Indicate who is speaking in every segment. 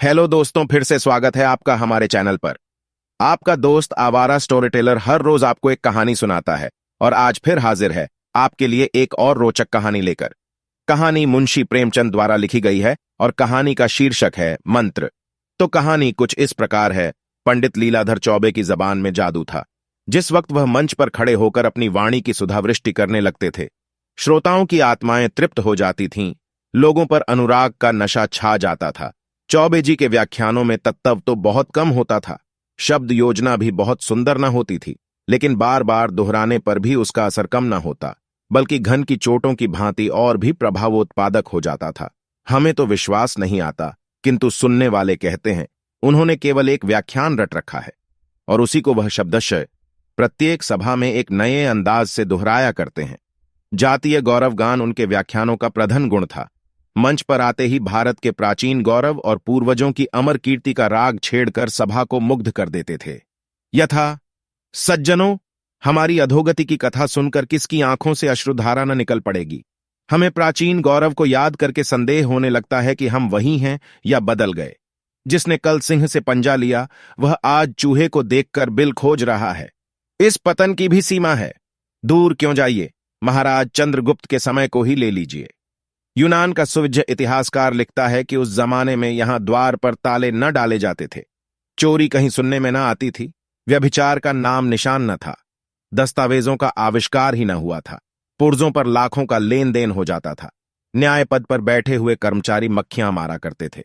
Speaker 1: Hello दोस्तों, फिर से स्वागत है आपका हमारे चैनल पर। आपका दोस्त आवारा स्टोरी टेलर हर रोज आपको एक कहानी सुनाता है और आज फिर हाजिर है आपके लिए एक और रोचक कहानी लेकर। कहानी मुंशी प्रेमचंद द्वारा लिखी गई है और कहानी का शीर्षक है मंत्र। तो कहानी कुछ इस प्रकार है। पंडित लीलाधर चौबे की जबान में जादू था। जिस वक्त वह मंच पर खड़े होकर अपनी वाणी की सुधावृष्टि करने लगते थे, श्रोताओं की आत्माएं तृप्त हो जाती थीं, लोगों पर अनुराग का नशा छा जाता था। चौबे जी के व्याख्यानों में तत्व तो बहुत कम होता था, शब्द योजना भी बहुत सुंदर न होती थी, लेकिन बार बार दोहराने पर भी उसका असर कम न होता, बल्कि घन की चोटों की भांति और भी प्रभावोत्पादक हो जाता था। हमें तो विश्वास नहीं आता, किंतु सुनने वाले कहते हैं उन्होंने केवल एक व्याख्यान रट रखा है और उसी को वह शब्दशः प्रत्येक सभा में एक नए अंदाज से दोहराया करते हैं। जातीय गौरवगान उनके व्याख्यानों का प्रधान गुण था। मंच पर आते ही भारत के प्राचीन गौरव और पूर्वजों की अमर कीर्ति का राग छेड़कर सभा को मुग्ध कर देते थे। यथा, सज्जनों, हमारी अधोगति की कथा सुनकर किसकी आंखों से अश्रुधारा न निकल पड़ेगी। हमें प्राचीन गौरव को याद करके संदेह होने लगता है कि हम वही हैं या बदल गए। जिसने कल सिंह से पंजा लिया, वह आज चूहे को देखकर बिल खोज रहा है। इस पतन की भी सीमा है। दूर क्यों जाइए, महाराज चंद्रगुप्त के समय को ही ले लीजिए। यूनान का सुविज्ञ इतिहासकार लिखता है कि उस जमाने में यहां द्वार पर ताले न डाले जाते थे, चोरी कहीं सुनने में न आती थी, व्यभिचार का नाम निशान न था, दस्तावेजों का आविष्कार ही न हुआ था, पुर्जों पर लाखों का लेन देन हो जाता था, न्याय पद पर बैठे हुए कर्मचारी मक्खियां मारा करते थे।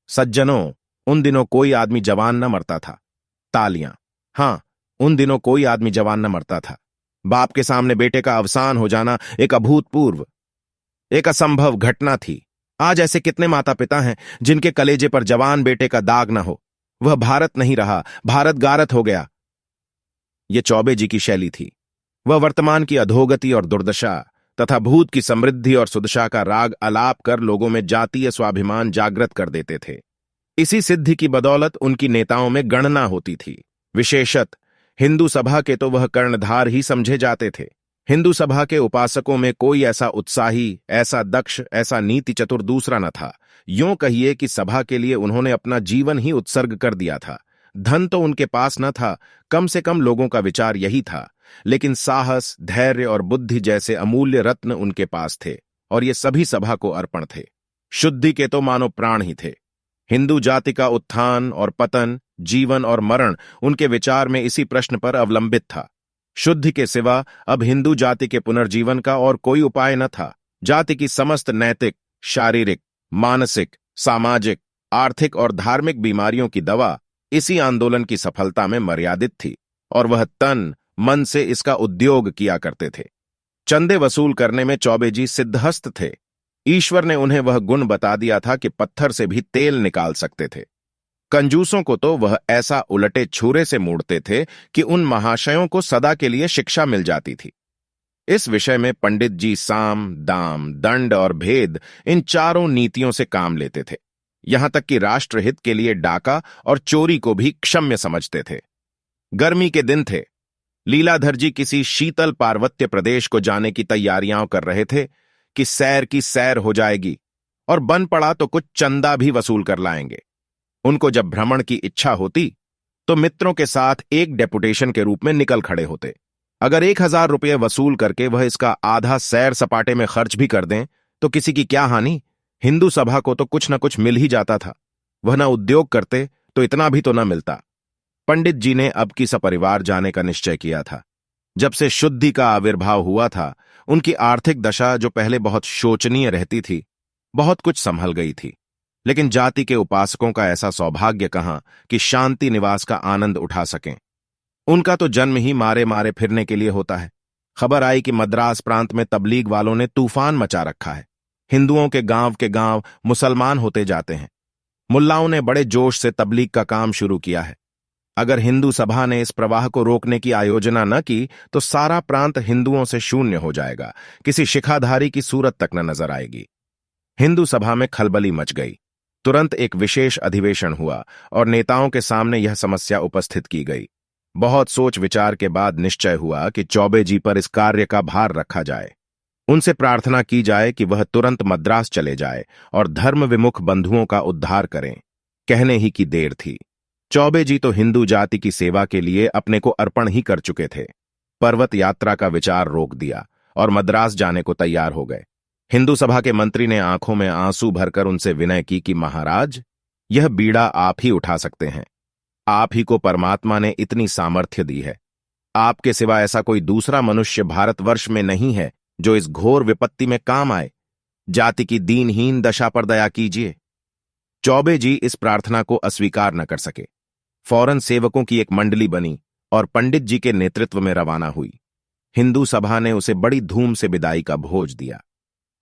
Speaker 1: सज्जनों, उन दिनों कोई आदमी जवान न मरता था। तालियां। हां, उन दिनों कोई आदमी जवान न मरता था। बाप के सामने बेटे का अवसान हो जाना एक अभूतपूर्व, एक असंभव घटना थी। आज ऐसे कितने माता पिता हैं जिनके कलेजे पर जवान बेटे का दाग न हो। वह भारत नहीं रहा, भारत गारत हो गया। यह चौबे जी की शैली थी। वह वर्तमान की अधोगति और दुर्दशा तथा भूत की समृद्धि और सुदशा का राग अलाप कर लोगों में जातीय स्वाभिमान जागृत कर देते थे। इसी सिद्धि की बदौलत उनकी नेताओं में गणना होती थी। विशेषत हिंदू सभा के तो वह कर्णधार ही समझे जाते थे। हिंदू सभा के उपासकों में कोई ऐसा उत्साही, ऐसा दक्ष, ऐसा नीति चतुर दूसरा न था। यूं कहिए कि सभा के लिए उन्होंने अपना जीवन ही उत्सर्ग कर दिया था। धन तो उनके पास न था, कम से कम लोगों का विचार यही था, लेकिन साहस, धैर्य और बुद्धि जैसे अमूल्य रत्न उनके पास थे और ये सभी सभा को अर्पण थे। शुद्धि के तो मानो प्राण ही थे। हिंदू जाति का उत्थान और पतन, जीवन और मरण उनके विचार में इसी प्रश्न पर अवलंबित था। शुद्धि के सिवा अब हिंदू जाति के पुनर्जीवन का और कोई उपाय न था। जाति की समस्त नैतिक, शारीरिक, मानसिक, सामाजिक, आर्थिक और धार्मिक बीमारियों की दवा इसी आंदोलन की सफलता में मर्यादित थी और वह तन मन से इसका उद्योग किया करते थे। चंदे वसूल करने में चौबे जी सिद्धहस्त थे। ईश्वर ने उन्हें वह गुण बता दिया था कि पत्थर से भी तेल निकाल सकते थे। कंजूसों को तो वह ऐसा उलटे छुरे से मोड़ते थे कि उन महाशयों को सदा के लिए शिक्षा मिल जाती थी। इस विषय में पंडित जी साम, दाम, दंड और भेद, इन चारों नीतियों से काम लेते थे। यहां तक कि राष्ट्रहित के लिए डाका और चोरी को भी क्षम्य समझते थे। गर्मी के दिन थे। लीलाधर जी किसी शीतल पार्वत्य प्रदेश को जाने की तैयारियां कर रहे थे कि सैर की सैर हो जाएगी और बन पड़ा तो कुछ चंदा भी वसूल कर लाएंगे। उनको जब भ्रमण की इच्छा होती तो मित्रों के साथ एक डेपुटेशन के रूप में निकल खड़े होते। अगर 1000 रुपये वसूल करके वह इसका आधा सैर सपाटे में खर्च भी कर दें तो किसी की क्या हानि। हिंदू सभा को तो कुछ न कुछ मिल ही जाता था। वह न उद्योग करते तो इतना भी तो न मिलता। पंडित जी ने अब की सपरिवार जाने का निश्चय किया था। जब से शुद्धि का आविर्भाव हुआ था, उनकी आर्थिक दशा जो पहले बहुत शोचनीय रहती थी, बहुत कुछ संभल गई थी। लेकिन जाति के उपासकों का ऐसा सौभाग्य कहां कि शांति निवास का आनंद उठा सकें। उनका तो जन्म ही मारे मारे फिरने के लिए होता है। खबर आई कि मद्रास प्रांत में तबलीग वालों ने तूफान मचा रखा है। हिंदुओं के गांव मुसलमान होते जाते हैं। मुल्लाओं ने बड़े जोश से तबलीग का काम शुरू किया है। अगर हिंदू सभा ने इस प्रवाह को रोकने की आयोजना न की तो सारा प्रांत हिंदुओं से शून्य हो जाएगा, किसी शिखाधारी की सूरत तक न नजर आएगी। हिंदू सभा में खलबली मच गई। तुरंत एक विशेष अधिवेशन हुआ और नेताओं के सामने यह समस्या उपस्थित की गई। बहुत सोच विचार के बाद निश्चय हुआ कि चौबे जी पर इस कार्य का भार रखा जाए। उनसे प्रार्थना की जाए कि वह तुरंत मद्रास चले जाए और धर्म विमुख बंधुओं का उद्धार करें। कहने ही की देर थी। चौबे जी तो हिंदू जाति की सेवा के लिए अपने को अर्पण ही कर चुके थे। पर्वत यात्रा का विचार रोक दिया और मद्रास जाने को तैयार हो गए। हिंदू सभा के मंत्री ने आंखों में आंसू भरकर उनसे विनय की कि महाराज, यह बीड़ा आप ही उठा सकते हैं। आप ही को परमात्मा ने इतनी सामर्थ्य दी है। आपके सिवा ऐसा कोई दूसरा मनुष्य भारतवर्ष में नहीं है जो इस घोर विपत्ति में काम आए। जाति की दीनहीन दशा पर दया कीजिए। चौबे जी इस प्रार्थना को अस्वीकार न कर सके। फौरन सेवकों की एक मंडली बनी और पंडित जी के नेतृत्व में रवाना हुई। हिंदू सभा ने उसे बड़ी धूम से विदाई का भोज दिया।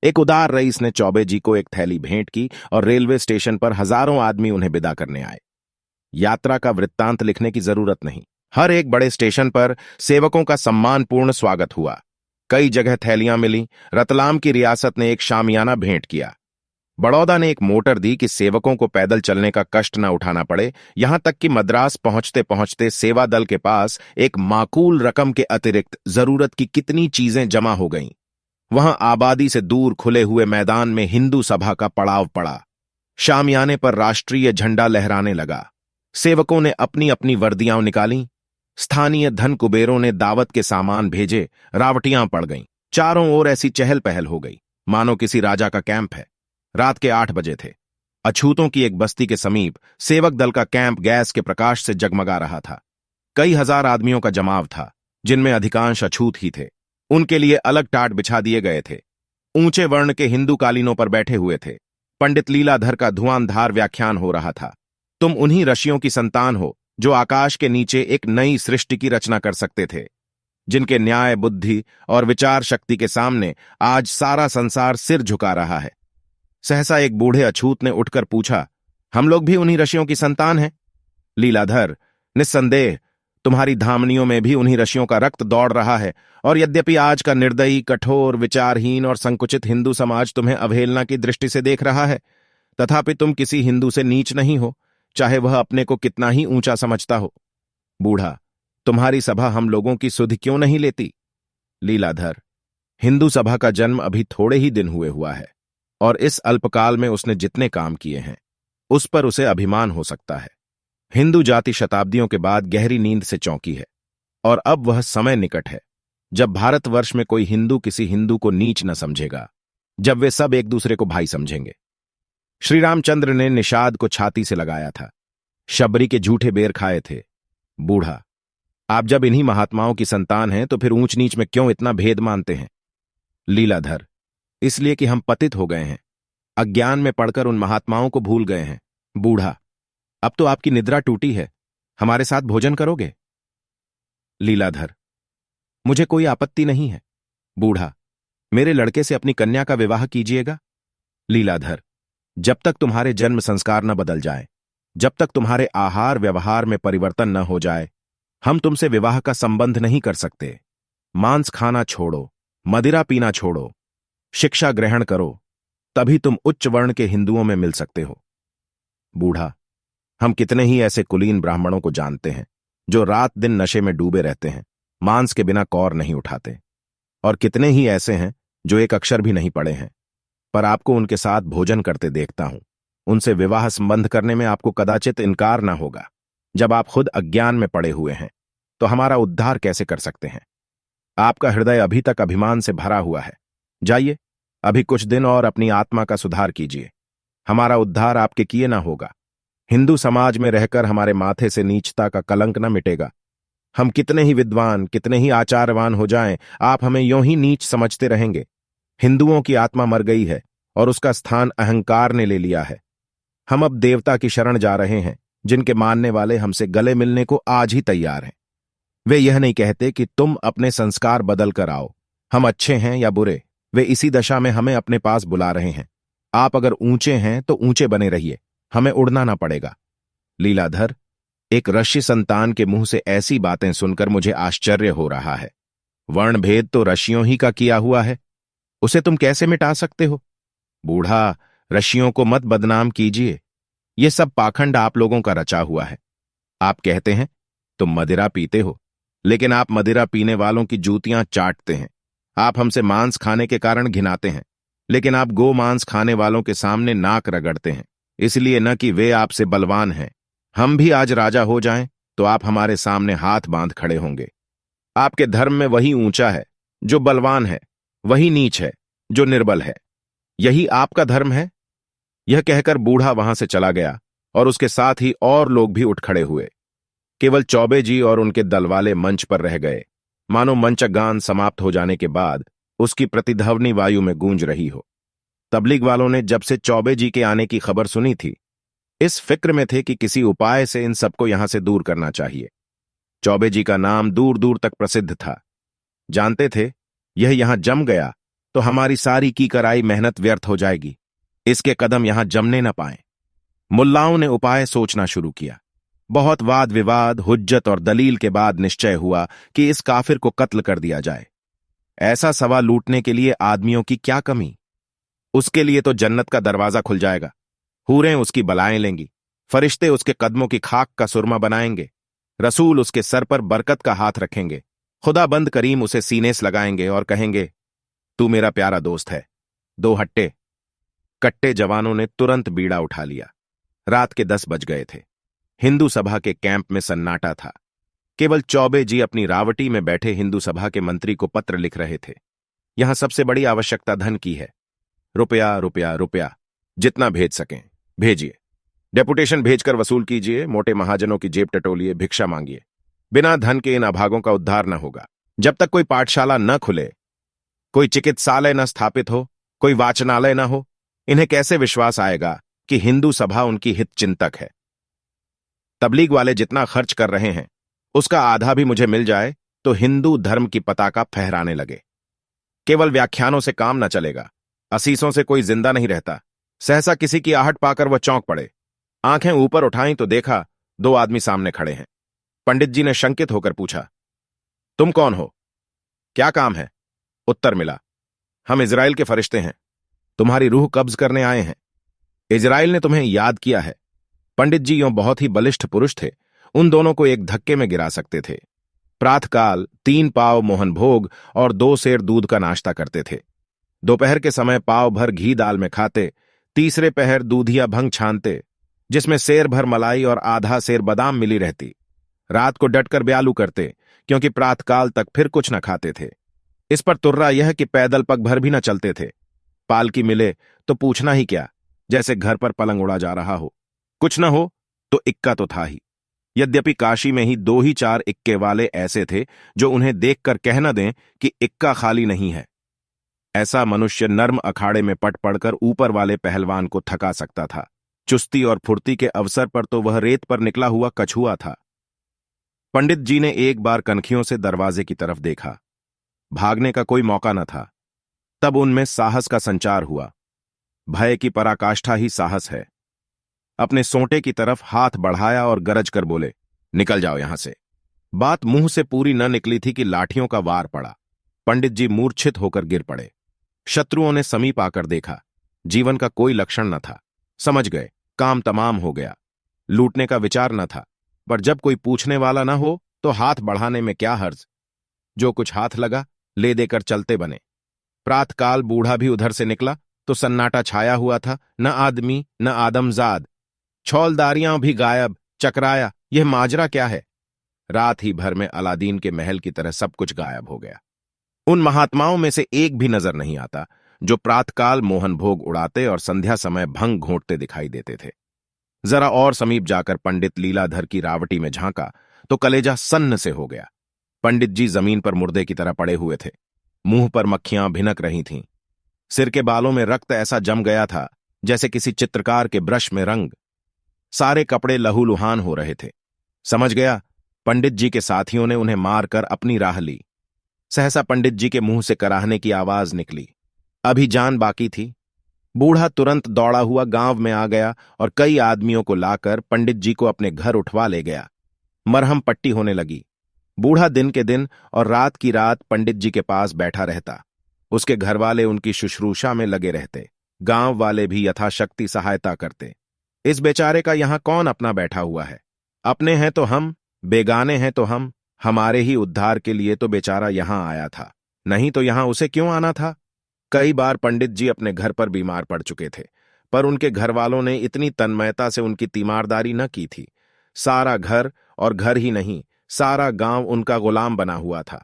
Speaker 1: एक उदार रईस ने चौबे जी को एक थैली भेंट की और रेलवे स्टेशन पर हजारों आदमी उन्हें विदा करने आए। यात्रा का वृत्तांत लिखने की जरूरत नहीं। हर एक बड़े स्टेशन पर सेवकों का सम्मानपूर्ण स्वागत हुआ। कई जगह थैलियां मिली। रतलाम की रियासत ने एक शामियाना भेंट किया। बड़ौदा ने एक मोटर दी कि सेवकों को पैदल चलने का कष्ट न उठाना पड़े। यहां तक कि मद्रास पहुंचते पहुंचते सेवा दल के पास एक माकूल रकम के अतिरिक्त जरूरत की कितनी चीजें जमा हो गईं। वहां आबादी से दूर खुले हुए मैदान में हिंदू सभा का पड़ाव पड़ा। शामियाने पर राष्ट्रीय झंडा लहराने लगा। सेवकों ने अपनी अपनी वर्दियां निकालीं। स्थानीय धन कुबेरों ने दावत के सामान भेजे। रावटियां पड़ गईं। चारों ओर ऐसी चहल पहल हो गई मानो किसी राजा का कैंप है। रात के 8 बजे थे। अछूतों की एक बस्ती के समीप सेवक दल का कैंप गैस के प्रकाश से जगमगा रहा था। कई हजार आदमियों का जमाव था, जिनमें अधिकांश अछूत ही थे। उनके लिए अलग टाट बिछा दिए गए थे। ऊंचे वर्ण के हिंदू कालीनों पर बैठे हुए थे। पंडित लीलाधर का धुआंधार व्याख्यान हो रहा था। तुम उन्हीं ऋषियों की संतान हो जो आकाश के नीचे एक नई सृष्टि की रचना कर सकते थे, जिनके न्याय, बुद्धि और विचार शक्ति के सामने आज सारा संसार सिर झुका रहा है। सहसा एक बूढ़े अछूत ने उठकर पूछा, हम लोग भी उन्हीं ऋषियों की संतान हैं? लीलाधर, निस्संदेह तुम्हारी धामनियों में भी उन्हीं ऋषियों का रक्त दौड़ रहा है। और यद्यपि आज का निर्दयी, कठोर, विचारहीन और संकुचित हिंदू समाज तुम्हें अवहेलना की दृष्टि से देख रहा है, तथापि तुम किसी हिंदू से नीच नहीं हो, चाहे वह अपने को कितना ही ऊंचा समझता हो। बूढ़ा, तुम्हारी सभा हम लोगों की सुधि क्यों नहीं लेती? लीलाधर, हिंदू सभा का जन्म अभी थोड़े ही दिन हुए हुआ है और इस अल्पकाल में उसने जितने काम किए हैं उस पर उसे अभिमान हो सकता है। हिंदू जाति शताब्दियों के बाद गहरी नींद से चौंकी है और अब वह समय निकट है जब भारतवर्ष में कोई हिंदू किसी हिंदू को नीच न समझेगा, जब वे सब एक दूसरे को भाई समझेंगे। श्री रामचंद्र ने निषाद को छाती से लगाया था। शबरी के झूठे बेर खाए थे। बूढ़ा, आप जब इन्हीं महात्माओं की संतान हैं तो फिर ऊंच नीच में क्यों इतना भेद मानते हैं? लीलाधर, इसलिए कि हम पतित हो गए हैं, अज्ञान में पड़कर उन महात्माओं को भूल गए हैं। बूढ़ा, अब तो आपकी निद्रा टूटी है, हमारे साथ भोजन करोगे? लीलाधर, मुझे कोई आपत्ति नहीं है। बूढ़ा, मेरे लड़के से अपनी कन्या का विवाह कीजिएगा। लीलाधर, जब तक तुम्हारे जन्म संस्कार न बदल जाए, जब तक तुम्हारे आहार व्यवहार में परिवर्तन न हो जाए, हम तुमसे विवाह का संबंध नहीं कर सकते। मांस खाना छोड़ो, मदिरा पीना छोड़ो, शिक्षा ग्रहण करो, तभी तुम उच्च वर्ण के हिंदुओं में मिल सकते हो। बूढ़ा, हम कितने ही ऐसे कुलीन ब्राह्मणों को जानते हैं जो रात दिन नशे में डूबे रहते हैं, मांस के बिना कौर नहीं उठाते, और कितने ही ऐसे हैं जो एक अक्षर भी नहीं पढ़े हैं, पर आपको उनके साथ भोजन करते देखता हूं। उनसे विवाह संबंध करने में आपको कदाचित इनकार ना होगा। जब आप खुद अज्ञान में पड़े हुए हैं तो हमारा उद्धार कैसे कर सकते हैं? आपका हृदय अभी तक अभिमान से भरा हुआ है। जाइए, अभी कुछ दिन और अपनी आत्मा का सुधार कीजिए। हमारा उद्धार आपके किए ना होगा। हिंदू समाज में रहकर हमारे माथे से नीचता का कलंक न मिटेगा। हम कितने ही विद्वान, कितने ही आचारवान हो जाएं, आप हमें यों ही नीच समझते रहेंगे। हिंदुओं की आत्मा मर गई है और उसका स्थान अहंकार ने ले लिया है। हम अब देवता की शरण जा रहे हैं, जिनके मानने वाले हमसे गले मिलने को आज ही तैयार हैं। वे यह नहीं कहते कि तुम अपने संस्कार बदल कर आओ। हम अच्छे हैं या बुरे, वे इसी दशा में हमें अपने पास बुला रहे हैं। आप अगर ऊंचे हैं तो ऊंचे बने रहिए, हमें उड़ना ना पड़ेगा। लीलाधर, एक ऋषि संतान के मुंह से ऐसी बातें सुनकर मुझे आश्चर्य हो रहा है। वर्ण भेद तो ऋषियों ही का किया हुआ है, उसे तुम कैसे मिटा सकते हो? बूढ़ा, ऋषियों को मत बदनाम कीजिए। ये सब पाखंड आप लोगों का रचा हुआ है। आप कहते हैं तुम मदिरा पीते हो, लेकिन आप मदिरा पीने वालों की जूतियां चाटते हैं। आप हमसे मांस खाने के कारण घिनाते हैं, लेकिन आप गो मांस खाने वालों के सामने नाक रगड़ते हैं। इसलिए न कि वे आपसे बलवान हैं। हम भी आज राजा हो जाएं तो आप हमारे सामने हाथ बांध खड़े होंगे। आपके धर्म में वही ऊंचा है जो बलवान है, वही नीच है जो निर्बल है। यही आपका धर्म है। यह कहकर बूढ़ा वहां से चला गया और उसके साथ ही और लोग भी उठ खड़े हुए। केवल चौबे जी और उनके दलवाले मंच पर रह गए, मानो मंचगान समाप्त हो जाने के बाद उसकी प्रतिध्वनि वायु में गूंज रही हो। तबलीग वालों ने जब से चौबे जी के आने की खबर सुनी थी, इस फिक्र में थे कि किसी उपाय से इन सबको यहां से दूर करना चाहिए। चौबे जी का नाम दूर दूर तक प्रसिद्ध था। जानते थे यह यहां जम गया तो हमारी सारी की कराई मेहनत व्यर्थ हो जाएगी। इसके कदम यहां जमने न पाए। मुल्लाओं ने उपाय सोचना शुरू किया। बहुत वाद विवाद, हुज्जत और दलील के बाद निश्चय हुआ कि इस काफिर को कत्ल कर दिया जाए। ऐसा सवा लूटने के लिए आदमियों की क्या कमी। उसके लिए तो जन्नत का दरवाजा खुल जाएगा। हूरें उसकी बलाएं लेंगी, फरिश्ते उसके कदमों की खाक का सुरमा बनाएंगे, रसूल उसके सर पर बरकत का हाथ रखेंगे, खुदाबंद करीम उसे सीने से लगाएंगे और कहेंगे, तू मेरा प्यारा दोस्त है। दो हट्टे कट्टे जवानों ने तुरंत बीड़ा उठा लिया। रात के 10 बज गए थे। हिंदू सभा के कैंप में सन्नाटा था। केवल चौबे जी अपनी रावटी में बैठे हिंदू सभा के मंत्री को पत्र लिख रहे थे। यहां सबसे बड़ी आवश्यकता धन की है। रुपया रुपया रुपया, जितना भेज सकें भेजिए। डेपुटेशन भेजकर वसूल कीजिए, मोटे महाजनों की जेब टटोलिए, भिक्षा मांगिए। बिना धन के इन अभागों का उद्धार न होगा। जब तक कोई पाठशाला न खुले, कोई चिकित्सालय न स्थापित हो, कोई वाचनालय न हो, इन्हें कैसे विश्वास आएगा कि हिंदू सभा उनकी हित चिंतक है। तबलीग वाले जितना खर्च कर रहे हैं उसका आधा भी मुझे मिल जाए तो हिंदू धर्म की पताका फहराने लगे। केवल व्याख्यानों से काम न चलेगा। असीसों से कोई जिंदा नहीं रहता। सहसा किसी की आहट पाकर वह चौंक पड़े। आंखें ऊपर उठाई तो देखा 2 आदमी सामने खड़े हैं। पंडित जी ने शंकित होकर पूछा, तुम कौन हो? क्या काम है? उत्तर मिला, हम इजराइल के फरिश्ते हैं। तुम्हारी रूह कब्ज करने आए हैं। इजराइल ने तुम्हें याद किया है। पंडित जी यों बहुत ही बलिष्ठ पुरुष थे, उन दोनों को एक धक्के में गिरा सकते थे। प्रातःकाल 3 पाव मोहन भोग और 2 सेर दूध का नाश्ता करते थे। दोपहर के समय पाव भर घी दाल में खाते। तीसरे पहर दूधिया भंग छानते, जिसमें सेर भर मलाई और आधा सेर बादाम मिली रहती। रात को डटकर ब्यालू करते, क्योंकि प्रातःकाल तक फिर कुछ न खाते थे। इस पर तुर्रा यह कि पैदल पग भर भी न चलते थे। पालकी मिले तो पूछना ही क्या, जैसे घर पर पलंग उड़ा जा रहा हो। कुछ न हो तो इक्का तो था ही। यद्यपि काशी में ही 2 ही 4 इक्के वाले ऐसे थे जो उन्हें देखकर कह न दें कि इक्का खाली नहीं है। ऐसा मनुष्य नर्म अखाड़े में पट पड़कर ऊपर वाले पहलवान को थका सकता था। चुस्ती और फुर्ती के अवसर पर तो वह रेत पर निकला हुआ कछुआ था। पंडित जी ने एक बार कनखियों से दरवाजे की तरफ देखा। भागने का कोई मौका न था। तब उनमें साहस का संचार हुआ। भय की पराकाष्ठा ही साहस है। अपने सोंटे की तरफ हाथ बढ़ाया और गरज कर बोले, निकल जाओ यहां से। बात मुंह से पूरी न निकली थी कि लाठियों का वार पड़ा। पंडित जी मूर्छित होकर गिर पड़े। शत्रुओं ने समीप आकर देखा। जीवन का कोई लक्षण न था। समझ गए काम तमाम हो गया। लूटने का विचार न था, पर जब कोई पूछने वाला न हो तो हाथ बढ़ाने में क्या हर्ज। जो कुछ हाथ लगा ले देकर चलते बने। प्रातःकाल बूढ़ा भी उधर से निकला तो सन्नाटा छाया हुआ था। न आदमी न आदमजाद। छौलदारियां भी गायब। चकराया, यह माजरा क्या है? रात ही भर में अलादीन के महल की तरह सब कुछ गायब हो गया। उन महात्माओं में से एक भी नजर नहीं आता जो प्रातःकाल मोहन भोग उड़ाते और संध्या समय भंग घोंटते दिखाई देते थे। जरा और समीप जाकर पंडित लीलाधर की रावटी में झांका तो कलेजा सन्न से हो गया। पंडित जी जमीन पर मुर्दे की तरह पड़े हुए थे। मुंह पर मक्खियां भिनक रही थीं। सिर के बालों में रक्त ऐसा जम गया था जैसे किसी चित्रकार के ब्रश में रंग। सारे कपड़े लहूलुहान हो रहे थे। समझ गया पंडित जी के साथियों ने उन्हें मारकर अपनी राह ली। सहसा पंडित जी के मुंह से कराहने की आवाज निकली। अभी जान बाकी थी। बूढ़ा तुरंत दौड़ा हुआ गांव में आ गया और कई आदमियों को लाकर पंडित जी को अपने घर उठवा ले गया। मरहम पट्टी होने लगी। बूढ़ा दिन के दिन और रात की रात पंडित जी के पास बैठा रहता। उसके घरवाले उनकी शुश्रूषा में लगे रहते। गांव वाले भी यथाशक्ति सहायता करते। इस बेचारे का यहां कौन अपना बैठा हुआ है? अपने हैं तो हम, बेगाने हैं तो हम। हमारे ही उद्धार के लिए तो बेचारा यहां आया था, नहीं तो यहां उसे क्यों आना था? कई बार पंडित जी अपने घर पर बीमार पड़ चुके थे, पर उनके घर वालों ने इतनी तन्मयता से उनकी तीमारदारी न की थी। सारा घर, और घर ही नहीं, सारा गांव उनका गुलाम बना हुआ था।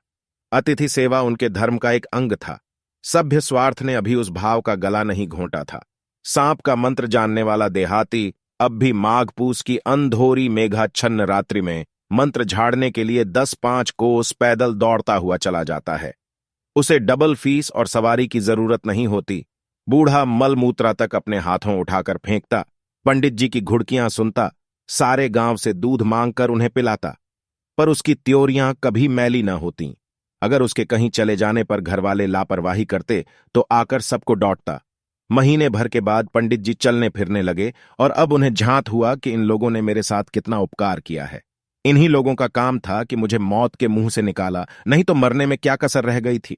Speaker 1: अतिथि सेवा उनके धर्म का एक अंग था। सभ्य स्वार्थ ने अभी उस भाव का गला नहीं घोंटा था। सांप का मंत्र जानने वाला देहाती अब भी माघ पूस की अंधोरी मेघाच्छन्न रात्रि में मंत्र झाड़ने के लिए 10-5 कोस पैदल दौड़ता हुआ चला जाता है। उसे डबल फीस और सवारी की जरूरत नहीं होती। बूढ़ा मलमूत्रा तक अपने हाथों उठाकर फेंकता, पंडित जी की घुड़कियां सुनता, सारे गांव से दूध मांगकर उन्हें पिलाता। पर उसकी त्योरियां कभी मैली न होतीं। अगर उसके कहीं चले जाने पर घरवाले लापरवाही करते तो आकर सबको डांटता। महीने भर के बाद पंडित जी चलने फिरने लगे और अब उन्हें झांत हुआ कि इन लोगों ने मेरे साथ कितना उपकार किया है। इन्हीं लोगों का काम था कि मुझे मौत के मुंह से निकाला, नहीं तो मरने में क्या कसर रह गई थी।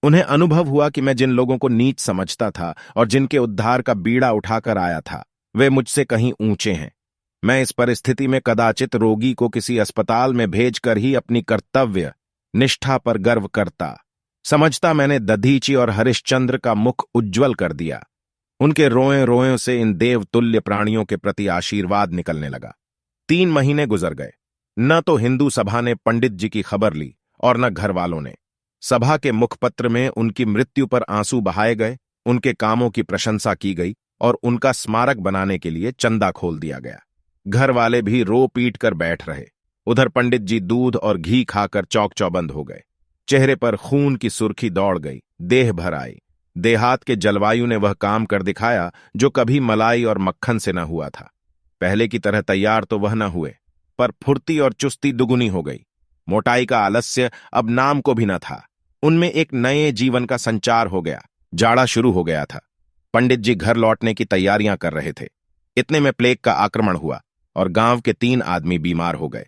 Speaker 1: उन्हें अनुभव हुआ कि मैं जिन लोगों को नीच समझता था और जिनके उद्धार का बीड़ा उठाकर आया था, वे मुझसे कहीं ऊंचे हैं। मैं इस परिस्थिति में कदाचित रोगी को किसी अस्पताल में भेजकर ही अपनी कर्तव्य निष्ठा पर गर्व करता। समझता मैंने दधीची और हरिश्चंद्र का मुख उज्ज्वल कर दिया। उनके रोए रोए से इन देवतुल्य प्राणियों के प्रति आशीर्वाद निकलने लगा। 3 महीने गुजर गए। न तो हिंदू सभा ने पंडित जी की खबर ली और न घर वालों ने। सभा के मुखपत्र में उनकी मृत्यु पर आंसू बहाए गए, उनके कामों की प्रशंसा की गई और उनका स्मारक बनाने के लिए चंदा खोल दिया गया। घर वाले भी रो पीट कर बैठ रहे। उधर पंडित जी दूध और घी खाकर चौक चौबंद हो गए। चेहरे पर खून की सुर्खी दौड़ गई, देह भर आई। देहात के जलवायु ने वह काम कर दिखाया जो कभी मलाई और मक्खन से न हुआ था। पहले की तरह तैयार तो वह न हुए, पर फुर्ती और चुस्ती दुगुनी हो गई। मोटाई का आलस्य अब नाम को भी न था। उनमें एक नए जीवन का संचार हो गया। जाड़ा शुरू हो गया था। पंडित जी घर लौटने की तैयारियां कर रहे थे। इतने में प्लेग का आक्रमण हुआ और गांव के 3 आदमी बीमार हो गए।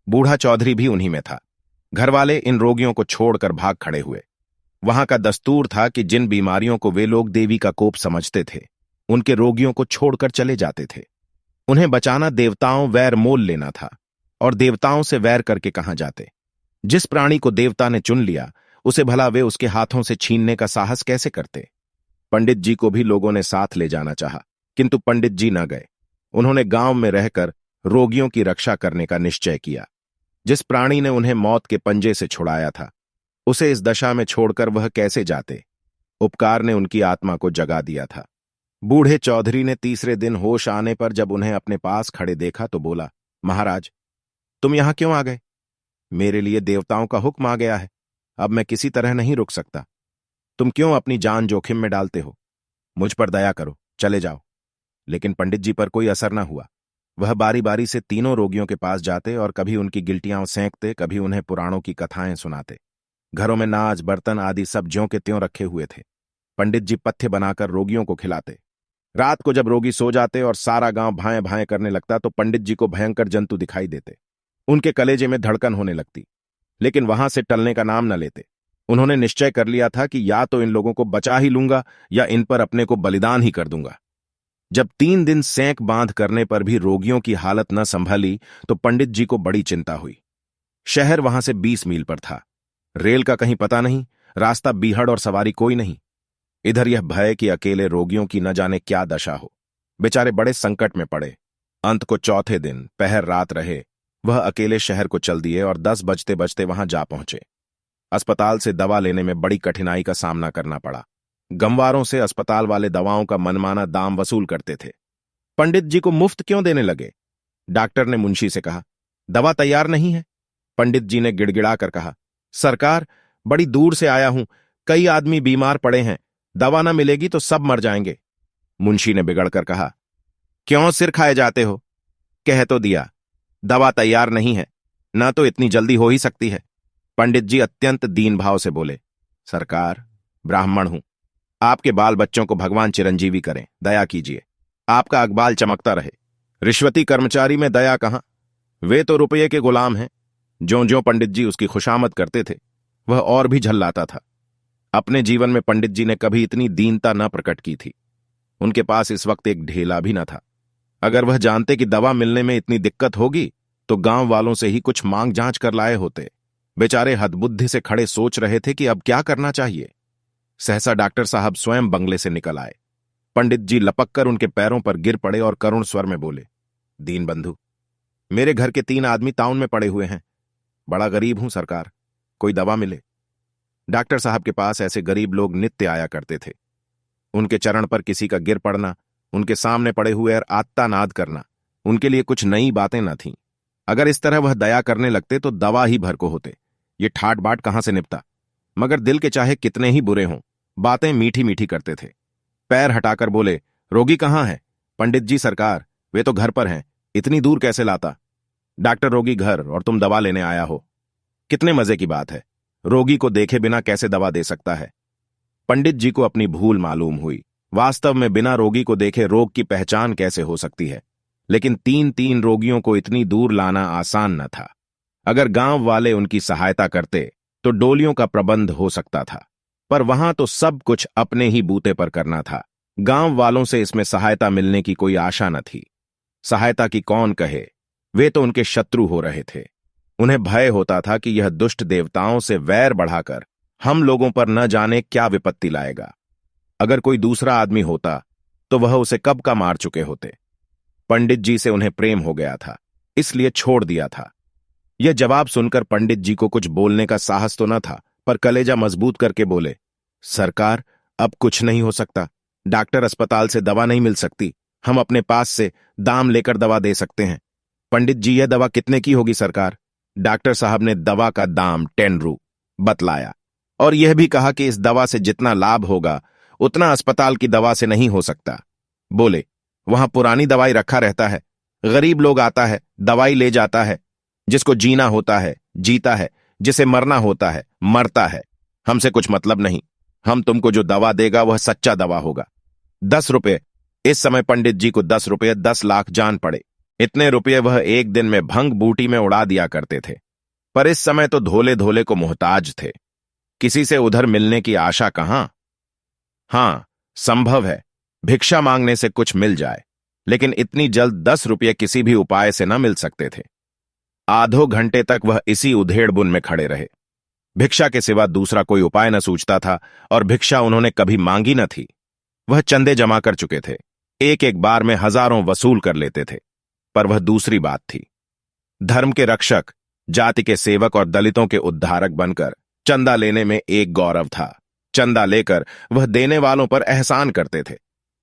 Speaker 1: बूढ़ा चौधरी भी उन्हीं में था। घरवाले इन रोगियों को छोड़कर भाग खड़े हुए। वहां का दस्तूर था कि जिन बीमारियों को वे लोग देवी का कोप समझते थे, उनके रोगियों को छोड़कर चले जाते थे। उन्हें बचाना देवताओं वैर मोल लेना था, और देवताओं से वैर करके कहां जाते। जिस प्राणी को देवता ने चुन लिया, उसे भला वे उसके हाथों से छीनने का साहस कैसे करते। पंडित जी को भी लोगों ने साथ ले जाना चाहा, किंतु पंडित जी न गए। उन्होंने गांव में रहकर रोगियों की रक्षा करने का निश्चय किया। जिस प्राणी ने उन्हें मौत के पंजे से छुड़ाया था, उसे इस दशा में छोड़कर वह कैसे जाते। उपकार ने उनकी आत्मा को जगा दिया था। बूढ़े चौधरी ने तीसरे दिन होश आने पर जब उन्हें अपने पास खड़े देखा तो बोला, महाराज, तुम यहां क्यों आ गए? मेरे लिए देवताओं का हुक्म आ गया है। अब मैं किसी तरह नहीं रुक सकता। तुम क्यों अपनी जान जोखिम में डालते हो? मुझ पर दया करो, चले जाओ। लेकिन पंडित जी पर कोई असर न हुआ। वह बारी बारी से तीनों रोगियों के पास जाते और कभी उनकी गिल्टियां सेंकते, कभी उन्हें पुराणों की कथाएं सुनाते। घरों में नाज, बर्तन आदि सब ज्यों के त्यों रखे हुए थे। पंडित जी पथ्य बनाकर रोगियों को खिलाते। रात को जब रोगी सो जाते और सारा गांव भाएं भाएं करने लगता तो पंडित जी को भयंकर जंतु दिखाई देते। उनके कलेजे में धड़कन होने लगती, लेकिन वहां से टलने का नाम न लेते। उन्होंने निश्चय कर लिया था कि या तो इन लोगों को बचा ही लूंगा या इन पर अपने को बलिदान ही कर दूंगा। जब 3 दिन सेंक बांध करने पर भी रोगियों की हालत न संभली तो पंडित जी को बड़ी चिंता हुई। शहर वहां से 20 मील पर था। रेल का कहीं पता नहीं, रास्ता बीहड़ और सवारी कोई नहीं। इधर यह भय कि अकेले रोगियों की न जाने क्या दशा हो। बेचारे बड़े संकट में पड़े। अंत को चौथे दिन पहर रात रहे वह अकेले शहर को चल दिए और 10 बजते बजते वहां जा पहुंचे। अस्पताल से दवा लेने में बड़ी कठिनाई का सामना करना पड़ा। गमवारों से अस्पताल वाले दवाओं का मनमाना दाम वसूल करते थे। पंडित जी को मुफ्त क्यों देने लगे? डॉक्टर ने मुंशी से कहा, दवा तैयार नहीं है। पंडित जी ने गिड़गिड़ाकर कहा, सरकार, बड़ी दूर से आया हूं, कई आदमी बीमार पड़े हैं, दवा न मिलेगी तो सब मर जाएंगे। मुंशी ने बिगड़कर कहा, क्यों सिर खाए जाते हो? कह तो दिया, दवा तैयार नहीं है, ना तो इतनी जल्दी हो ही सकती है। पंडित जी अत्यंत दीन भाव से बोले, सरकार, ब्राह्मण हूं, आपके बाल बच्चों को भगवान चिरंजीवी करें, दया कीजिए, आपका अकबाल चमकता रहे। रिश्वती कर्मचारी में दया कहां? वे तो रुपये के गुलाम हैं। ज्यों ज्यों पंडित जी उसकी खुशामद करते थे, वह और भी झल्लाता था। अपने जीवन में पंडित जी ने कभी इतनी दीनता न प्रकट की थी। उनके पास इस वक्त एक ढेला भी न था। अगर वह जानते कि दवा मिलने में इतनी दिक्कत होगी तो गांव वालों से ही कुछ मांग जांच कर लाए होते। बेचारे हदबुद्धि से खड़े सोच रहे थे कि अब क्या करना चाहिए। सहसा डॉक्टर साहब स्वयं बंगले से निकल आए। पंडित जी लपक कर उनके पैरों पर गिर पड़े और करुण स्वर में बोले, दीन बंधु, मेरे घर के 3 आदमी ताउन में पड़े हुए हैं। बड़ा गरीब हूं सरकार, कोई दवा मिले। डॉक्टर साहब के पास ऐसे गरीब लोग नित्य आया करते थे। उनके चरण पर किसी का गिर पड़ना, उनके सामने पड़े हुए और आत्तानाद करना उनके लिए कुछ नई बातें न थीं। अगर इस तरह वह दया करने लगते तो दवा ही भर को होते। ये ठाट बाट कहां से निपटा। मगर दिल के चाहे कितने ही बुरे हों, बातें मीठी मीठी करते थे। पैर हटाकर बोले, रोगी कहां है? पंडित जी सरकार, वे तो घर पर हैं। इतनी दूर कैसे लाता? डॉक्टर, रोगी घर और तुम दवा लेने आया हो। कितने मजे की बात है। रोगी को देखे बिना कैसे दवा दे सकता है? पंडित जी को अपनी भूल मालूम हुई। वास्तव में बिना रोगी को देखे रोग की पहचान कैसे हो सकती है? लेकिन 3-3 रोगियों को इतनी दूर लाना आसान न था। अगर गांव वाले उनकी सहायता करते तो डोलियों का प्रबंध हो सकता था, पर वहां तो सब कुछ अपने ही बूते पर करना था। गांव वालों से इसमें सहायता मिलने की कोई आशा न थी। सहायता की कौन कहे, वे तो उनके शत्रु हो रहे थे। उन्हें भय होता था कि यह दुष्ट देवताओं से वैर बढ़ाकर हम लोगों पर न जाने क्या विपत्ति लाएगा। अगर कोई दूसरा आदमी होता तो वह उसे कब का मार चुके होते। पंडित जी से उन्हें प्रेम हो गया था, इसलिए छोड़ दिया था। यह जवाब सुनकर पंडित जी को कुछ बोलने का साहस तो न था, पर कलेजा मजबूत करके बोले, सरकार, अब कुछ नहीं हो सकता। डॉक्टर अस्पताल से दवा नहीं मिल सकती। हम अपने पास से दाम लेकर दवा दे सकते हैं। पंडित जी, यह दवा कितने की होगी सरकार? डॉक्टर साहब ने दवा का दाम 10 रू बतलाया और यह भी कहा कि इस दवा से जितना लाभ होगा उतना अस्पताल की दवा से नहीं हो सकता। बोले, वहां पुरानी दवाई रखा रहता है। गरीब लोग आता है, दवाई ले जाता है। जिसको जीना होता है जीता है, जिसे मरना होता है मरता है। हमसे कुछ मतलब नहीं। हम तुमको जो दवा देगा वह सच्चा दवा होगा। 10 रुपये। इस समय पंडित जी को 10 रुपये 10 लाख जान पड़े। इतने रुपये वह एक दिन में भंग बूटी में उड़ा दिया करते थे, पर इस समय तो धोले धोले को मोहताज थे। किसी से उधर मिलने की आशा कहां? हां, संभव है भिक्षा मांगने से कुछ मिल जाए, लेकिन इतनी जल्द 10 रुपये किसी भी उपाय से न मिल सकते थे। आधो घंटे तक वह इसी उधेड़ बुन में खड़े रहे। भिक्षा के सिवा दूसरा कोई उपाय न सूझता था और भिक्षा उन्होंने कभी मांगी न थी। वह चंदे जमा कर चुके थे, एक एक बार में हजारों वसूल कर लेते थे, पर वह दूसरी बात थी। धर्म के रक्षक, जाति के सेवक और दलितों के उद्धारक बनकर चंदा लेने में एक गौरव था। चंदा लेकर वह देने वालों पर एहसान करते थे,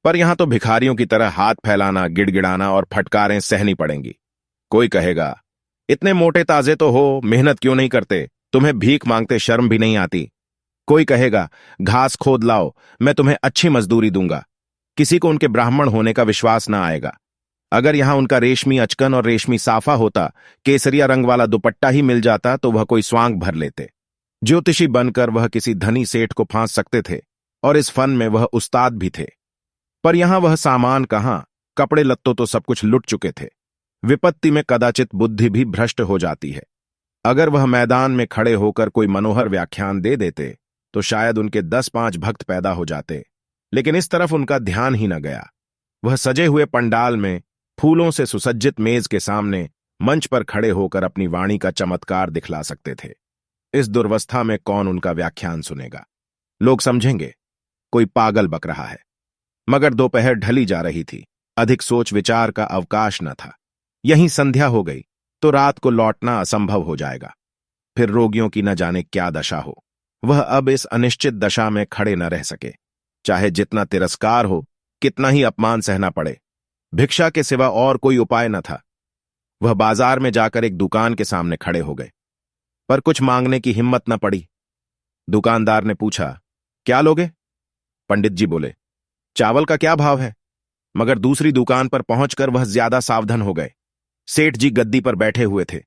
Speaker 1: पर यहां तो भिखारियों की तरह हाथ फैलाना, गिड़गिड़ाना और फटकारें सहनी पड़ेंगी। कोई कहेगा, इतने मोटे ताजे तो हो, मेहनत क्यों नहीं करते? तुम्हें भीख मांगते शर्म भी नहीं आती। कोई कहेगा, घास खोद लाओ, मैं तुम्हें अच्छी मजदूरी दूंगा। किसी को उनके ब्राह्मण होने का विश्वास ना आएगा। अगर यहां उनका रेशमी अचकन और रेशमी साफा होता, केसरिया रंग वाला दुपट्टा ही मिल जाता तो वह कोई स्वांग भर लेते। ज्योतिषी बनकर वह किसी धनी सेठ को फांस सकते थे और इस फन में वह उस्ताद भी थे। पर यहां वह सामान कहां, कपड़े लत्तों तो सब कुछ लुट चुके थे। विपत्ति में कदाचित बुद्धि भी भ्रष्ट हो जाती है। अगर वह मैदान में खड़े होकर कोई मनोहर व्याख्यान दे देते तो शायद उनके 10-5 भक्त पैदा हो जाते, लेकिन इस तरफ उनका ध्यान ही न गया। वह सजे हुए पंडाल में फूलों से सुसज्जित मेज के सामने मंच पर खड़े होकर अपनी वाणी का चमत्कार दिखला सकते थे। इस दुर्वस्था में कौन उनका व्याख्यान सुनेगा? लोग समझेंगे कोई पागल बक रहा है। मगर दोपहर ढली जा रही थी, अधिक सोच विचार का अवकाश न था। यहीं संध्या हो गई तो रात को लौटना असंभव हो जाएगा। फिर रोगियों की न जाने क्या दशा हो। वह अब इस अनिश्चित दशा में खड़े न रह सके, चाहे जितना तिरस्कार हो, कितना ही अपमान सहना पड़े। भिक्षा के सिवा और कोई उपाय न था। वह बाजार में जाकर एक दुकान के सामने खड़े हो गए, पर कुछ मांगने की हिम्मत न पड़ी। दुकानदार ने पूछा, क्या लोगे? पंडित जी बोले, चावल का क्या भाव है? मगर दूसरी दुकान पर पहुंचकर वह ज्यादा सावधान हो गए। सेठ जी गद्दी पर बैठे हुए थे।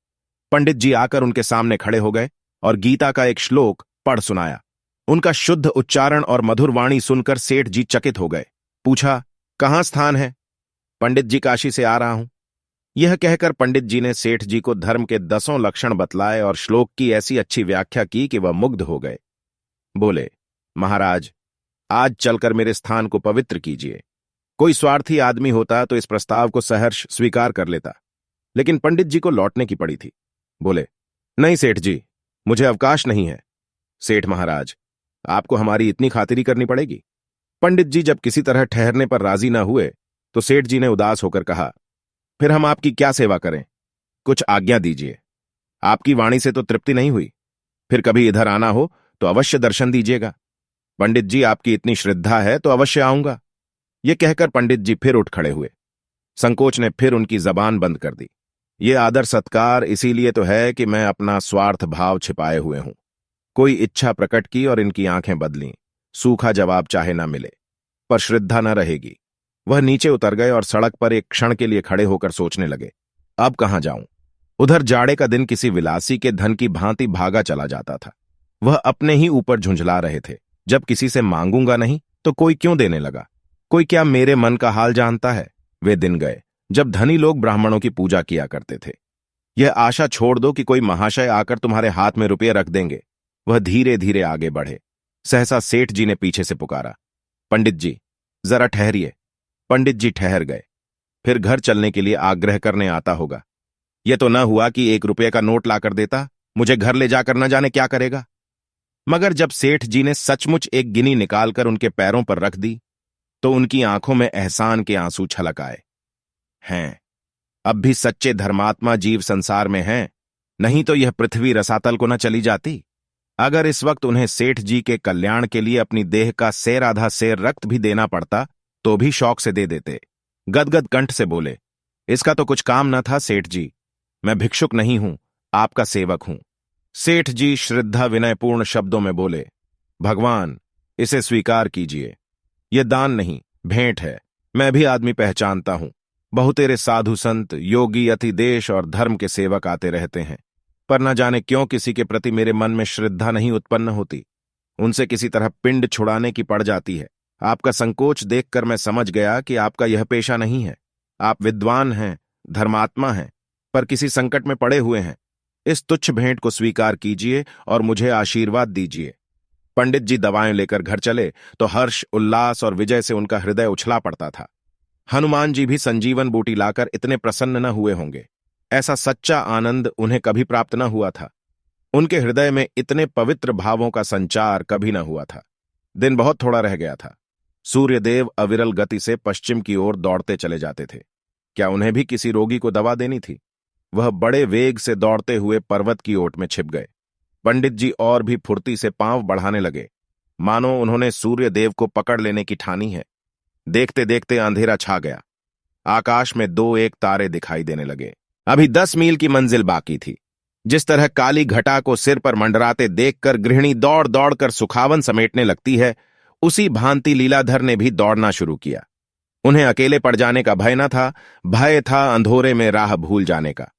Speaker 1: पंडित जी आकर उनके सामने खड़े हो गए और गीता का एक श्लोक पढ़ सुनाया। उनका शुद्ध उच्चारण और मधुर वाणी सुनकर सेठ जी चकित हो गए। पूछा, कहां स्थान है? पंडित जी, काशी से आ रहा हूं। यह कहकर पंडित जी ने सेठ जी को धर्म के 10 लक्षण बतलाए और श्लोक की ऐसी अच्छी व्याख्या की कि वह मुग्ध हो गए। बोले, महाराज, आज चलकर मेरे स्थान को पवित्र कीजिए। कोई स्वार्थी आदमी होता तो इस प्रस्ताव को सहर्ष स्वीकार कर लेता, लेकिन पंडित जी को लौटने की पड़ी थी। बोले, नहीं सेठ जी, मुझे अवकाश नहीं है। सेठ महाराज, आपको हमारी इतनी खातिरी करनी पड़ेगी। पंडित जी जब किसी तरह ठहरने पर राजी न हुए तो सेठ जी ने उदास होकर कहा, फिर हम आपकी क्या सेवा करें? कुछ आज्ञा दीजिए। आपकी वाणी से तो तृप्ति नहीं हुई। फिर कभी इधर आना हो तो अवश्य दर्शन दीजिएगा। पंडित जी आपकी इतनी श्रद्धा है तो अवश्य आऊंगा। ये कहकर पंडित जी फिर उठ खड़े हुए। संकोच ने फिर उनकी जबान बंद कर दी। ये आदर सत्कार इसीलिए तो है कि मैं अपना स्वार्थ भाव छिपाए हुए हूं। कोई इच्छा प्रकट की और इनकी आंखें बदलीं। सूखा जवाब चाहे ना मिले, पर श्रद्धा न रहेगी। वह नीचे उतर गए और सड़क पर एक क्षण के लिए खड़े होकर सोचने लगे, अब कहां जाऊं? उधर जाड़े का दिन किसी विलासी के धन की भांति भागा चला जाता था। वह अपने ही ऊपर झुंझला रहे थे। जब किसी से मांगूंगा नहीं तो कोई क्यों देने लगा? कोई क्या मेरे मन का हाल जानता है? वे दिन गए जब धनी लोग ब्राह्मणों की पूजा किया करते थे। यह आशा छोड़ दो कि कोई महाशय आकर तुम्हारे हाथ में रुपये रख देंगे। वह धीरे धीरे आगे बढ़े। सहसा सेठ जी ने पीछे से पुकारा, पंडित जी जरा ठहरिए। पंडित जी ठहर गए। फिर घर चलने के लिए आग्रह करने आता होगा। यह तो न हुआ कि 1 रुपये का नोट लाकर देता, मुझे घर ले जाकर न जाने क्या करेगा। मगर जब सेठ जी ने सचमुच एक गिनी निकालकर उनके पैरों पर रख दी तो उनकी आंखों में एहसान के आंसू छलक आए। हैं, अब भी सच्चे धर्मात्मा जीव संसार में हैं, नहीं तो यह पृथ्वी रसातल को न चली जाती। अगर इस वक्त उन्हें सेठ जी के कल्याण के लिए अपनी देह का सेर आधा सेर रक्त भी देना पड़ता तो भी शौक से दे देते। गदगद कंठ से बोले, इसका तो कुछ काम न था सेठ जी, मैं भिक्षुक नहीं हूं, आपका सेवक हूं। सेठ जी श्रद्धा विनयपूर्ण शब्दों में बोले, भगवान इसे स्वीकार कीजिए। यह दान नहीं भेंट है। मैं भी आदमी पहचानता हूं। बहुतेरे साधु संत योगी अति देश और धर्म के सेवक आते रहते हैं, पर न जाने क्यों किसी के प्रति मेरे मन में श्रद्धा नहीं उत्पन्न होती। उनसे किसी तरह पिंड छुड़ाने की पड़ जाती है। आपका संकोच देखकर मैं समझ गया कि आपका यह पेशा नहीं है। आप विद्वान हैं, धर्मात्मा हैं, पर किसी संकट में पड़े हुए हैं। इस तुच्छ भेंट को स्वीकार कीजिए और मुझे आशीर्वाद दीजिए। पंडित जी दवाएं लेकर घर चले तो हर्ष, उल्लास और विजय से उनका हृदय उछला पड़ता था। हनुमान जी भी संजीवन बूटी लाकर इतने प्रसन्न न हुए होंगे। ऐसा सच्चा आनंद उन्हें कभी प्राप्त न हुआ था। उनके हृदय में इतने पवित्र भावों का संचार कभी न हुआ था। दिन बहुत थोड़ा रह गया था। सूर्यदेव अविरल गति से पश्चिम की ओर दौड़ते चले जाते थे। क्या उन्हें भी किसी रोगी को दवा देनी थी? वह बड़े वेग से दौड़ते हुए पर्वत की ओट में छिप गए। पंडित जी और भी फुर्ती से पांव बढ़ाने लगे, मानो उन्होंने सूर्यदेव को पकड़ लेने की ठानी है। देखते देखते अंधेरा छा गया। आकाश में 2-1 तारे दिखाई देने लगे। अभी 10 मील की मंजिल बाकी थी। जिस तरह काली घटा को सिर पर मंडराते देखकर गृहिणी दौड़ दौड़कर सुखावन समेटने लगती है, उसी भांति लीलाधर ने भी दौड़ना शुरू किया। उन्हें अकेले पड़ जाने का भय न था, भय था अंधोरे में राह भूल जाने का।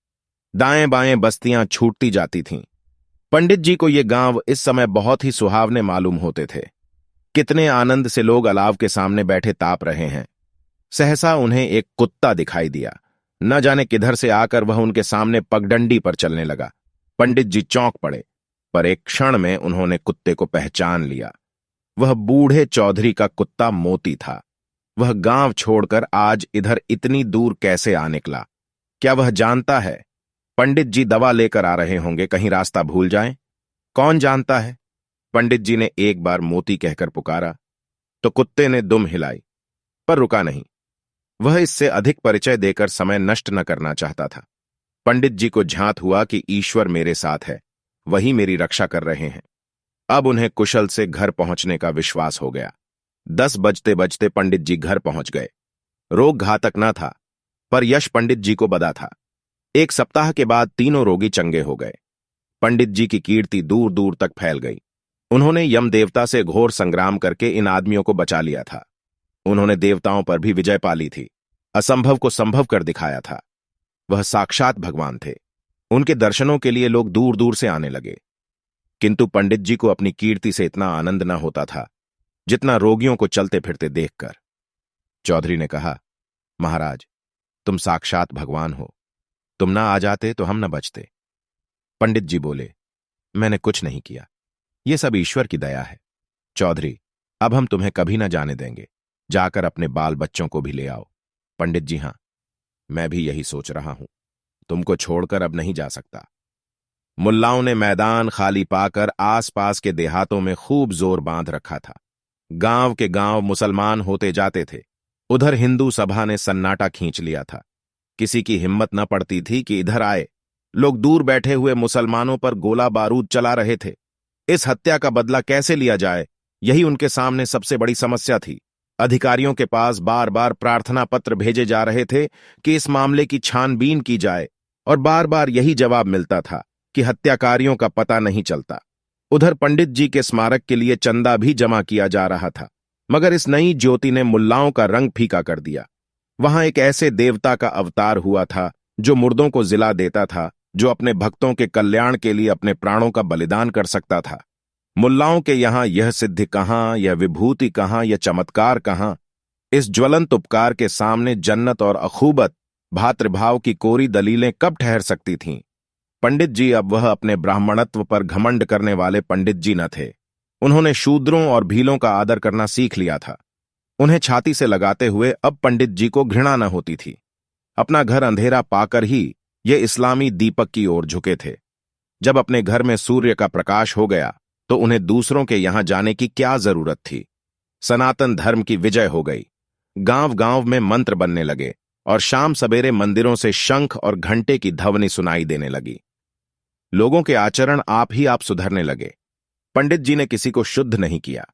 Speaker 1: दाएं बाएं बस्तियां छूटती जाती थीं। पंडित जी को ये गांव इस समय बहुत ही सुहावने मालूम होते थे। कितने आनंद से लोग अलाव के सामने बैठे ताप रहे हैं। सहसा उन्हें एक कुत्ता दिखाई दिया। न जाने किधर से आकर वह उनके सामने पगडंडी पर चलने लगा। पंडित जी चौंक पड़े, पर एक क्षण में उन्होंने कुत्ते को पहचान लिया। वह बूढ़े चौधरी का कुत्ता मोती था। वह गांव छोड़कर आज इधर इतनी दूर कैसे आ निकला? क्या वह जानता है पंडित जी दवा लेकर आ रहे होंगे, कहीं रास्ता भूल जाएं? कौन जानता है? पंडित जी ने एक बार मोती कहकर पुकारा तो कुत्ते ने दुम हिलाई, पर रुका नहीं। वह इससे अधिक परिचय देकर समय नष्ट न करना चाहता था। पंडित जी को झांत हुआ कि ईश्वर मेरे साथ है, वही मेरी रक्षा कर रहे हैं। अब उन्हें कुशल से घर पहुंचने का विश्वास हो गया। 10 बजते बजते पंडित जी घर पहुंच गए। रोग घातक न था, पर यश पंडित जी को बदा था। 1 सप्ताह के बाद तीनों रोगी चंगे हो गए। पंडित जी की कीर्ति दूर दूर तक फैल गई। उन्होंने यम देवता से घोर संग्राम करके इन आदमियों को बचा लिया था। उन्होंने देवताओं पर भी विजय पा ली थी, असंभव को संभव कर दिखाया था। वह साक्षात भगवान थे। उनके दर्शनों के लिए लोग दूर दूर से आने लगे। किंतु पंडित जी को अपनी कीर्ति से इतना आनंद न होता था जितना रोगियों को चलते फिरते देखकर। चौधरी ने कहा, महाराज तुम साक्षात भगवान हो, तुम ना आ जाते तो हम न बचते। पंडित जी बोले, मैंने कुछ नहीं किया, ये सब ईश्वर की दया है। चौधरी, अब हम तुम्हें कभी न जाने देंगे, जाकर अपने बाल बच्चों को भी ले आओ। पंडित जी, हां, मैं भी यही सोच रहा हूं, तुमको छोड़कर अब नहीं जा सकता। मुल्लाओं ने मैदान खाली पाकर आसपास के देहातों में खूब जोर बांध रखा था। गांव के गांव मुसलमान होते जाते थे। उधर हिंदू सभा ने सन्नाटा खींच लिया था। किसी की हिम्मत न पड़ती थी कि इधर आए। लोग दूर बैठे हुए मुसलमानों पर गोला बारूद चला रहे थे। इस हत्या का बदला कैसे लिया जाए, यही उनके सामने सबसे बड़ी समस्या थी। अधिकारियों के पास बार बार प्रार्थना पत्र भेजे जा रहे थे कि इस मामले की छानबीन की जाए, और बार बार यही जवाब मिलता था कि हत्याकारियों का पता नहीं चलता। उधर पंडित जी के स्मारक के लिए चंदा भी जमा किया जा रहा था, मगर इस नई ज्योति ने मुल्लाओं का रंग फीका कर दिया। वहां एक ऐसे देवता का अवतार हुआ था जो मुर्दों को जिला देता था, जो अपने भक्तों के कल्याण के लिए अपने प्राणों का बलिदान कर सकता था। मुल्लाओं के यहां यह सिद्धि कहां, यह विभूति कहां, यह चमत्कार कहां? इस ज्वलंत उपकार के सामने जन्नत और अखूबत, भातृभाव की कोरी दलीलें कब ठहर सकती थीं? पंडित जी अब वह अपने ब्राह्मणत्व पर घमंड करने वाले पंडित जी न थे। उन्होंने शूद्रों और भीलों का आदर करना सीख लिया था। उन्हें छाती से लगाते हुए अब पंडित जी को घृणा न होती थी। अपना घर अंधेरा पाकर ही ये इस्लामी दीपक की ओर झुके थे। जब अपने घर में सूर्य का प्रकाश हो गया तो उन्हें दूसरों के यहां जाने की क्या जरूरत थी? सनातन धर्म की विजय हो गई। गांव गांव में मंत्र बनने लगे और शाम सवेरे मंदिरों से शंख और घंटे की ध्वनि सुनाई देने लगी। लोगों के आचरण आप ही आप सुधरने लगे। पंडित जी ने किसी को शुद्ध नहीं किया।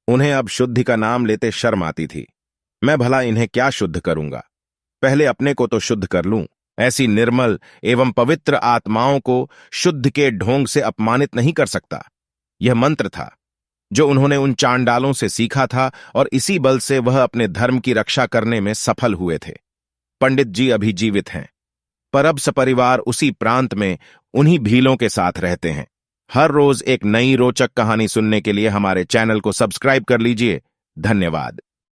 Speaker 1: उन्हें अब शुद्धि का नाम लेते शर्म आती थी। मैं भला इन्हें क्या शुद्ध करूंगा? पहले अपने को तो शुद्ध कर लूं। ऐसी निर्मल एवं पवित्र आत्माओं को शुद्ध के ढोंग से अपमानित नहीं कर सकता। यह मंत्र था जो उन्होंने उन चांडालों से सीखा था, और इसी बल से वह अपने धर्म की रक्षा करने में सफल हुए थे। पंडित जी अभी जीवित हैं, पर अब सपरिवार उसी प्रांत में उन्हीं भीलों के साथ रहते हैं। हर रोज एक नई रोचक कहानी सुनने के लिए हमारे चैनल को सब्सक्राइब कर लीजिए। धन्यवाद।